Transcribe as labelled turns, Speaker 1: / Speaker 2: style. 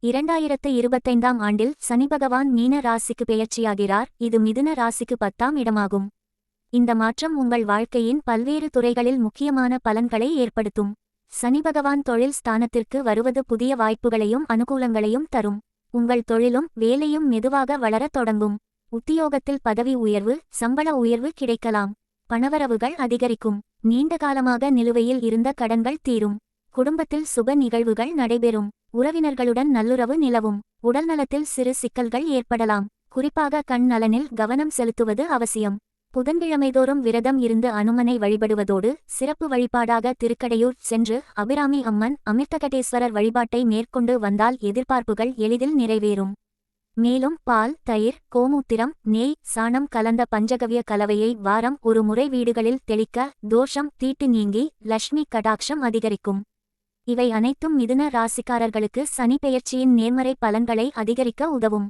Speaker 1: 2025ஆம் ஆண்டில் சனி பகவான் மீன ராசிக்கு பெயர்ச்சியாகிறார். இது மிதுன ராசிக்கு 10ஆம் இடமாகும். இந்த மாற்றம் உங்கள் வாழ்க்கையின் பல்வேறு துறைகளில் முக்கியமான பலன்களை ஏற்படுத்தும். சனி பகவான் தொழில் ஸ்தானத்திற்கு வருவது புதிய வாய்ப்புகளையும் அனுகூலங்களையும் தரும். உங்கள் தொழிலும் வேலையும் மெதுவாக வளரத் தொடங்கும். உத்தியோகத்தில் பதவி உயர்வு, சம்பள உயர்வு கிடைக்கலாம். பணவரவுகள் அதிகரிக்கும். நீண்டகாலமாக நிலுவையில் இருந்த கடன்கள் தீரும். குடும்பத்தில் சுப நிகழ்வுகள் நடைபெறும். உறவினர்களுடன் நல்லுறவு நிலவும். உடல்நலத்தில் சிறு சிக்கல்கள் ஏற்படலாம். குறிப்பாக கண் நலனில் கவனம் செலுத்துவது அவசியம். புதன்கிழமைதோறும் விரதம் இருந்து அனுமனை வழிபடுவதோடு சிறப்பு வழிபாடாக திருக்கடையூர் சென்று அபிராமி அம்மன், அமிர்தகடேஸ்வரர் வழிபாட்டை மேற்கொண்டு வந்தால் எதிர்பார்ப்புகள் எளிதில் நிறைவேறும். மேலும் பால், தயிர், கோமூத்திரம், நெய், சாணம் கலந்த பஞ்சகவ்ய கலவையை வாரம் ஒரு முறை வீடுகளில் தெளிக்க தோஷம், தீட்டு நீங்கி லட்சுமி கடாட்சம் அதிகரிக்கும். இவை அனைத்தும் மிதுன ராசிக்காரர்களுக்கு சனி பெயர்ச்சியின் நேர்மறை பலன்களை அதிகரிக்க உதவும்.